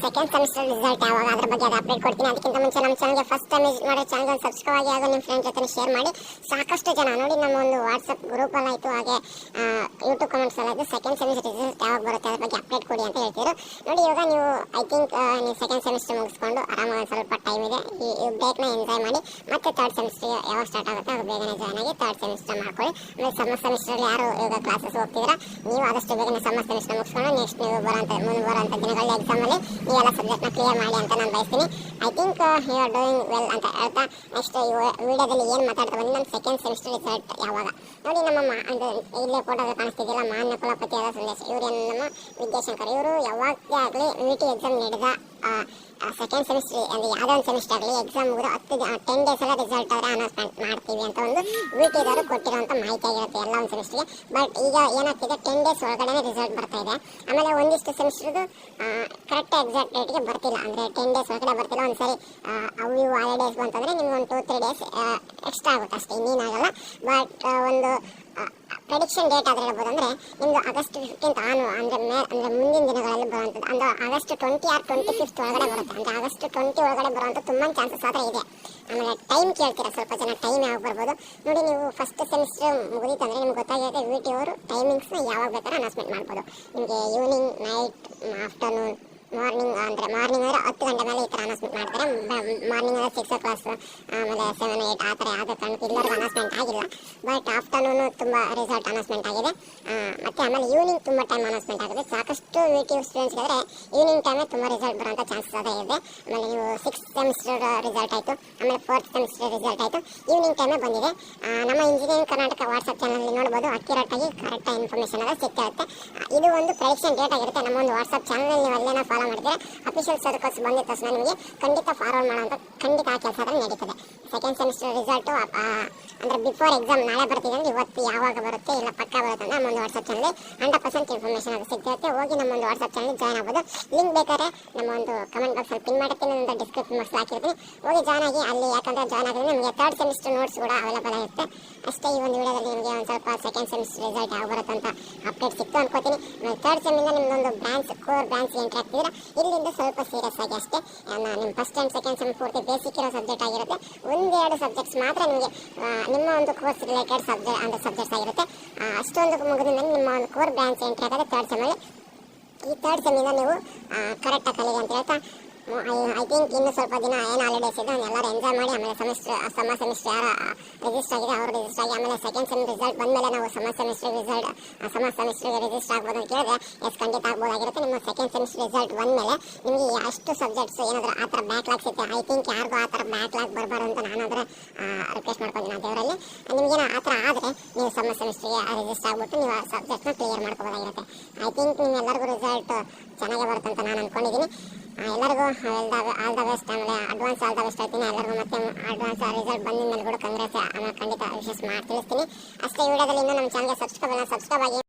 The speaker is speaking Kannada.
ಸೆಕೆಂಡ್ ಸೆಮಿಸ್ಟರ್ ರಿಸಲ್ಟ್ ಯಾವಾಗ ಅದ್ರ ಬಗ್ಗೆ ಅಪ್ಡೇಟ್ ಕೊಡ್ತೀನಿ. ಅದಕ್ಕಿಂತ ಮುಂಚೆ ನಮ್ಮ ಚಾನಲ್ಗೆ ಫಸ್ಟ್ ಟೈಮ್ ವಿಸಿಟ್ ಮಾಡೋ ಚಾನಲ್ ಸಬ್ಸ್ಕ್ರೈಬ್ ಆಗಿ ಹಾಗೂ ನಿಮ್ಮ ಫ್ರೆಂಡ್ ಜೊತೆ ಶೇರ್ ಮಾಡಿ. ಸಾಕಷ್ಟು ಜನ ನೋಡಿ ನಮ್ಮ ಒಂದು ವಾಟ್ಸಪ್ ಗ್ರೂಪ್ ಅಲ್ಲಿ ಆಯಿತು, ಹಾಗೆ ಯೂಟ್ಯೂಬ್ ಕಮೆಂಟ್ಸ್ ಅಲ್ಲಿ ಆಯಿತು ಸೆಕೆಂಡ್ ಸೆಮಿಸ್ಟರ್ ರಿಸಲ್ಟ್ ಯಾವಾಗ ಬರುತ್ತೆ ಅದ್ರ ಬಗ್ಗೆ ಅಪ್ಡೇಟ್ ಕೊಡಿ ಅಂತ ಹೇಳ್ತಿದ್ರು. ನೋಡಿ ಇವಾಗ ನೀವು ಐ ಥಿಂಕ್ ನೀವು ಸೆಕೆಂಡ್ ಸೆಮಿಸ್ಟರ್ ಮುಗಿಸ್ಕೊಂಡು ಆರಾಮಾಗಿ ಸ್ವಲ್ಪ ಟೈಮ್ ಇದೆ, ಈ ಬ್ರೇಕ್ನ ಎಂಜಾಯ್ ಮಾಡಿ ಮತ್ತೆ ಥರ್ಡ್ ಸೆಮಿಸ್ಟರ್ ಯಾವಾಗ ಸ್ಟಾರ್ಟ್ ಆಗುತ್ತೆ ಅದು ಬೇಗನೆ ಜಾಯ್ನ್ ಆಗಿ ಥರ್ಡ್ ಸೆಮಿಸ್ಟರ್ ಮಾಡ್ಕೊಳ್ಳಿ. ಆಮೇಲೆ ಸಮ್ಮರ್ ಸೆಮಿಸ್ಟರ್ ಯಾರು ಇವಾಗ ಕ್ಲಾಸಸ್ ಹೋಗ್ತಿದ್ದೀರಾ ನೀವು ಆದಷ್ಟು ಬೇಗನೆ ಸಮ್ಮರ್ ಸೆಮಿಸ್ಟರ್ ಮುಗಿಸ್ಕೊಂಡು ನೆಕ್ಸ್ಟ್ ನೀವು ಮುಂದೆ ಬರೋಂಥ ದಿನಗಳಲ್ಲಿ ಎಕ್ಸಾಮಲ್ಲಿ ನೀವೆಲ್ಲ ಸಬ್ಜೆಕ್ಟ್ನ ಕ್ಲಿಯರ್ ಮಾಡಿ ಅಂತ ನಾನು ಬಯಸ್ತೀನಿ. I think you are doing well ಅಂತ ಹೇಳ್ತಾ ನೆಕ್ಸ್ಟ್ ಈ ವಿಡಿಯೋದಲ್ಲಿ ಏನು ಮಾತಾಡ್ತಾ ಬಂದು ನಮ್ಮ ಸೆಕೆಂಡ್ ಸೆಮಿಸ್ಟರ್ ರಿಸಲ್ಟ್ ಯಾವಾಗ ನೋಡಿ. ನಮ್ಮ ಅಂದರೆ ಇಲ್ಲೇ ಫೋಟೋದಲ್ಲಿ ಕಾಣಿಸ್ತಿದ್ದಿಲ್ಲ ಮಾನ್ಯ ಕುಲಪತಿಯಾದ ಸಂದೇಶ, ಇವರು ನಮ್ಮ ವಿದ್ಯಾಶಂಕರ್. ಇವರು ಯಾವಾಗಲೇ ಆಗಲಿ ಯುಟಿ ಎಕ್ಸಾಮ್ ನಡೆದ ಸೆಕೆಂಡ್ ಸೆಮಿಸ್ಟರ್ ಅಂದರೆ ಯಾವುದೋ ಒಂದು ಸೆಮಿಸ್ಟರ್ ಆಗಲಿ ಎಕ್ಸಾಮ್ ಮುಗಿದು 10 ಡೇಸ್ ಎಲ್ಲ ರಿಸಲ್ಟ್ ಆದರೆ ಅನೌನ್ಸ್ಮೆಂಟ್ ಮಾಡ್ತೀವಿ ಅಂತ ಒಂದು ವಿಟಿದವರು ಕೊಟ್ಟಿರೋಂಥ ಮಾಹಿತಿ ಆಗಿರುತ್ತೆ ಎಲ್ಲ ಒಂದು ಸೆಮಿಸ್ಟರ್ಗೆ. ಬಟ್ ಈಗ ಏನಾಗ್ತಿದೆ 10 ಡೇಸ್ ಒಳಗಡೆ ರಿಸಲ್ಟ್ ಬರ್ತಾ ಇದೆ. ಆಮೇಲೆ ಒಂದಿಷ್ಟು ಸೆಮಿಸ್ಟರ್ದು ಕರೆಕ್ಟ್ ಎಕ್ಸಾಕ್ಟ್ ಡೇಟ್ಗೆ ಬರ್ತಿಲ್ಲ, ಅಂದರೆ 10 ಡೇಸ್ ಒಳಗಡೆ ಬರ್ತಿಲ್ಲ. ಒಂದು ಸರಿ ಅವು ಇವು ಹಾಲಿಡೇಸ್ ಬಂತಂದರೆ ನಿಮ್ಗೆ ಒಂದು 2-3 ಡೇಸ್ ಎಕ್ಸ್ಟ್ರಾ ಆಗುತ್ತೆ ಅಷ್ಟೇ, ಇನ್ನೇನಾಗಲ್ಲ. ಬಟ್ ಒಂದು ಪ್ರೆಡಿಕ್ಷನ್ ಡೇಟ್ ಆದರೆ ಹೇಳ್ಬೋದು ಅಂದರೆ ನಿಮ್ಮದು ಆಗಸ್ಟ್ 15 ಅಂದರೆ ಮುಂದಿನ ದಿನಗಳಲ್ಲಿ ಬರುವಂಥದ್ದು, ಅಂದರೆ ಆಗಸ್ಟ್ 20 ಆರ್ 25 ಒಳಗಡೆ ಬರುತ್ತೆ. ಅಂದರೆ ಆಗಸ್ಟ್ 20 ಒಳಗಡೆ ಬರುವಂಥ ತುಂಬ ಚಾನ್ಸಸ್ ಆದರೆ ಇದೆ. ಆಮೇಲೆ ಟೈಮ್ ಕೇಳ್ತೀರಾ ಸ್ವಲ್ಪ ಜನ, ಟೈಮ್ ಯಾವಾಗ ಬರ್ಬೋದು ನೋಡಿ. ನೀವು ಫಸ್ಟ್ ಸೆಮಿಸ್ಟರ್ ಮುಗಿದಿತ್ತಂದರೆ ನಿಮ್ಗೆ ಗೊತ್ತಾಗಿರುತ್ತೆ ವಿ ಟಿ ಅವರು ಟೈಮಿಂಗ್ಸ್ನ ಯಾವಾಗ ಬೇಕಾದ್ರೆ ಅನೌನ್ಸ್ಮೆಂಟ್ ಮಾಡ್ಬೋದು. ನಿಮಗೆ ಈವ್ನಿಂಗ್, ನೈಟ್, ಆಫ್ಟರ್ನೂನ್, ಮಾರ್ನಿಂಗ್ ಅಂದರೆ 10 ಗಂಟೆ ಮೇಲೆ ಈ ಥರ ಅನೌನ್ಸ್ಮೆಂಟ್ ಮಾಡ್ತಾರೆ. ಮಾರ್ನಿಂಗ್ ಅಂದರೆ 6 o'clock, ಆಮೇಲೆ 7, 8 ಆ ಥರ ಯಾವುದೇ ಕಾರಣಕ್ಕೂ ಇಲ್ಲರಿಗೂ ಅನೌನ್ಸ್ಮೆಂಟ್ ಆಗಿಲ್ಲ. ಬಟ್ ಆಫ್ಟರ್ನೂನು ತುಂಬ ರಿಸಲ್ಟ್ ಅನೌನ್ಸ್ಮೆಂಟ್ ಆಗಿದೆ. ಮತ್ತು ಆಮೇಲೆ ಈವ್ನಿಂಗ್ ತುಂಬ ಟೈಮ್ ಅನೌನ್ಸ್ಮೆಂಟ್ ಆಗಿದೆ. ಸಾಕಷ್ಟು ವಿ ಟಿ ಸ್ಟೂಡೆಂಟ್ಸ್ಗಾದರೆ ಈವ್ನಿಂಗ್ ಟೈಮೇ ತುಂಬ ರಿಸಲ್ಟ್ ಬರೋಂಥ ಚಾನ್ಸಸ್ ಅದೇ ಇದೆ. ಆಮೇಲೆ ನೀವು 6th ಸೆಮಿಸ್ಟರ್ ರಿಸಲ್ಟ್ ಆಯಿತು, ಆಮೇಲೆ 4th ಸೆಮಿಸ್ಟರ್ ರಿಸಲ್ಟ್ ಆಯಿತು, ಈವ್ನಿಂಗ್ ಟೈಮೇ ಬಂದಿದೆ. ನಮ್ಮ ಇಂಜಿನಿಯರಿಂಗ್ ಕರ್ನಾಟಕ ವಾಟ್ಸಪ್ ಚಾನಲಲ್ಲಿ ನೋಡ್ಬೋದು, ಅಕ್ಯುರೇಟಾಗಿ ಕರೆಕ್ಟಾಗಿ ಇನ್ಫಾರ್ಮೇಷನ್ ಎಲ್ಲ ಸಿಗ್ತಾ ಇರುತ್ತೆ. ಇದು ಒಂದು ಪ್ರೆಡಿಕ್ಷನ್ ಡೇಟ್ ಆಗಿರುತ್ತೆ. ನಮ್ಮ ಒಂದು ವಾಟ್ಸಪ್ ಚಾನಲಲ್ಲಿ ನೀವು ಅಲ್ಲೇನ ಫಾಲೋ ಮಾಡಿದರೆ ಅಫಿಷಿಯಲ್ ಸರ್ಕಲ್ಸ್ ಬಂದಿದ ತಕ್ಷಣ ನಿಮಗೆ ಖಂಡಿತ ಫಾರ್ವರ್ಡ್ ಮಾಡೋಂಥ ಖಂಡಿತ ಆ ಕೆಲಸ ಆದರೆ ನಡೀತದೆ. ಸೆಕೆಂಡ್ ಸೆಮಿಸ್ಟರ್ ರಿಸಲ್ಟು ಅಂದರೆ ಬಿಫೋರ್ ಎಕ್ಸಾಮ್ ನಾಳೆ ಬರ್ತಿದೆ ಅಂದರೆ ಇವತ್ತು ಯಾವಾಗ ಬರುತ್ತೆ ಇಲ್ಲ ಪಕ್ಕ ಬರುತ್ತೆ ಅಂದರೆ ನಮ್ಮೊಂದು ವಾಟ್ಸಪ್ ಚಾನಲ್ 100% ಇನ್ಫಾರ್ಮೇಷನ್ ಅದು ಸಿಗ್ತಿರುತ್ತೆ. ಹೋಗಿ ನಮ್ಮೊಂದು ವಾಟ್ಸಪ್ ಚಾನಲ್ ಜಾಯ್ನ್ ಆಗ್ಬೋದು. ಲಿಂಕ್ ಬೇಕಾದ್ರೆ ನಮ್ಮ ಒಂದು ಕಮೆಂಟ್ ಬಾಕ್ಸಲ್ಲಿ ಪಿನ್ ಮಾಡಿರ್ತೀನಿ, ಒಂದು ಡಿಸ್ಕ್ರಿಪ್ಷನ್ ಬಾಕ್ಸ್ ಹಾಕಿರ್ತೀನಿ, ಹೋಗಿ ಜಾಯ್ನ್ ಆಗಿ. ಅಲ್ಲಿ ಯಾಕಂದರೆ ಜಾಯ್ನ್ ಆಗಿದ್ರೆ ನಿಮಗೆ ಥರ್ಡ್ ಸೆಮಿಸ್ಟರ್ ನೋಟ್ಸ್ ಕೂಡ ಅವೈಲೇಬಲ್ ಆಗುತ್ತೆ. ಅಷ್ಟೇ ಈ ಒಂದು ವಿಡಿಯೋದಲ್ಲಿ ನಿಮಗೆ ಒಂದು ಸ್ವಲ್ಪ ಸೆಕೆಂಡ್ ಸೆಮಿಸ್ಟರ್ ರಿಸಲ್ಟ್ ಯಾವ ಬರುತ್ತೆ ಅಂತ ಅಪ್ಡೇಟ್ ಸಿಕ್ತು ಅನ್ಕೋತೀನಿ. ಆಮೇಲೆ ಥರ್ಡ್ ಸೆಮಿಂದ ನಿಮ್ಮದೊಂದು ಕೋರ್ ಬ್ರಾಂಚ್ ಎಂಟ್ರಿ ಆಗ್ತಿದ್ರೆ ಇಲ್ಲಿಂದ ಸ್ವಲ್ಪ ಸೀರಿಯಸ್ ಆಗಿ ಅಷ್ಟೇ. ನಿಮ್ಮ ಫಸ್ಟ್ ಟೈಮ್ ಸೆಕೆಂಡ್ ಸೆಮ್ ಪೂರ್ತಿ ಬೇಸಿಕ್ ಇರೋ ಸಬ್ಜೆಕ್ಟ್ ಆಗಿರುತ್ತೆ. 1-2 ಸಬ್ಜೆಕ್ಟ್ಸ್ ಮಾತ್ರ ನಿಮಗೆ ನಿಮ್ಮ ಒಂದು ಕೋರ್ಸ್ ರಿಲೇಟೆಡ್ ಸಬ್ಜೆಕ್ಟ್ಸ್ ಆಗಿರುತ್ತೆ. ಅಷ್ಟೊಂದು ಮುಗಿದ ಮೇಲೆ ನಿಮ್ಮ ಒಂದು ಕೋರ್ ಬ್ರಾಂಚ್ ಎಂಟ್ರಿ ಆಗೋದು ಥರ್ಡ್ ಸೆಮಲ್ಲಿ. ಈ ಥರ್ಡ್ ಸೆಮ್ಮಿಂದ ನೀವು ಕರೆಕ್ಟಾಗಿ ಕಲೀರಿ ಅಂತ ಹೇಳ್ತಾ ಐ ಥಿಂಕ್ ಇನ್ನು ಸ್ವಲ್ಪ ದಿನ ಏನು ಹಾಲಿಡೇಸ್ ಇದೆ ಎಲ್ಲರೂ ಎಂಜಾಯ್ ಮಾಡಿ. ಆಮೇಲೆ ಸಮ್ಮರ್ ಸೆಮಿಸ್ಟರ್ ಯಾರು ರಿಜಿಸ್ಟರ್ ಆಗಿದೆ ಅವರು ರಿಜಿಸ್ಟರ್ ಆಗಿ, ಆಮೇಲೆ ಸೆಕೆಂಡ್ ಸೆಮ್ ರಿಸಲ್ಟ್ ಬಂದಮೇಲೆ ನಾವು ಸಮ್ಮರ್ ಸೆಮಿಸ್ಟರ್ಗೆ ರಿಜಿಸ್ಟರ್ ಆಗ್ಬೋದು ಅಂತ ಕೇಳಿದ್ರೆ ಎಸ್ ಖಂಡಿತ ಆಗ್ಬೋದಾಗಿರುತ್ತೆ. ನಿಮ್ಮ ಸೆಕೆಂಡ್ ಸೆಮಿಸ್ಟರ್ ರಿಸಲ್ಟ್ ಬಂದಮೇಲೆ ನಿಮಗೆ ಅಷ್ಟು ಸಬ್ಜೆಕ್ಟ್ಸ್ ಏನಾದರೂ ಆ ಥರ ಬ್ಯಾಕ್ಲಾಗ್ಸ್ ಇರುತ್ತೆ. ಐ ಥಿಂಕ್ ಯಾರಿಗೂ ಆ ಥರ ಬ್ಯಾಕ್ಲಾಗ್ ಬರಬಾರ್ದು ಅಂತ ನಾನಾದರೆ ರಿಕ್ವೆಸ್ಟ್ ಮಾಡ್ಕೊತೀನಿ ದೇವರಲ್ಲಿ. ನಿಮಗೇನೋ ಆ ಥರ ಆದರೆ ನೀವು ಸಮ್ಮರ್ ಸೆಮಿಸ್ಟರ್ಗೆ ರಿಜಿಸ್ಟರ್ ಆಗಿಬಿಟ್ಟು ನೀವು ಆ ಸಬ್ಜೆಕ್ಟ್ನ ಕ್ಲಿಯರ್ ಮಾಡ್ಕೋಬೋದಾಗಿರುತ್ತೆ. ಐ ಥಿಂಕ್ ನಿಮ್ಮೆಲ್ಲರಿಗೂ ರಿಸಲ್ಟ್ ಚೆನ್ನಾಗೇ ಬರುತ್ತೆ ಅಂತ ನಾನು ಅಂದ್ಕೊಂಡಿದ್ದೀನಿ. ಎಲ್ಲರಿಗೂ ಆಲ್ ದ ಬೆಸ್ಟ್, ಆಮೇಲೆ ಅಡ್ವಾನ್ಸ್ ಆಲ್ ದ ಬೆಸ್ಟ್ ಹೇಳ್ತೀನಿ ಎಲ್ಲರಿಗೂ. ಮತ್ತೆ ಅಡ್ವಾನ್ಸ್ ರಿಸಲ್ಟ್ ಬಂದ ಮೇಲೆ ಕೂಡ ಕಾಂಗ್ರೆಸ್ ಖಂಡಿತ ವಿಶೇಷ ಮಾಡಿ ತಿಳಿಸ್ತೀನಿ ಅಷ್ಟೇ. ಈ ವಿಡಿಯೋದಲ್ಲಿ ಇನ್ನೂ ನಮ್ಮ ಚಾನಲ್ಗೆ ಸಬ್ಸ್ಕ್ರೈಬ್ ಆಗಿ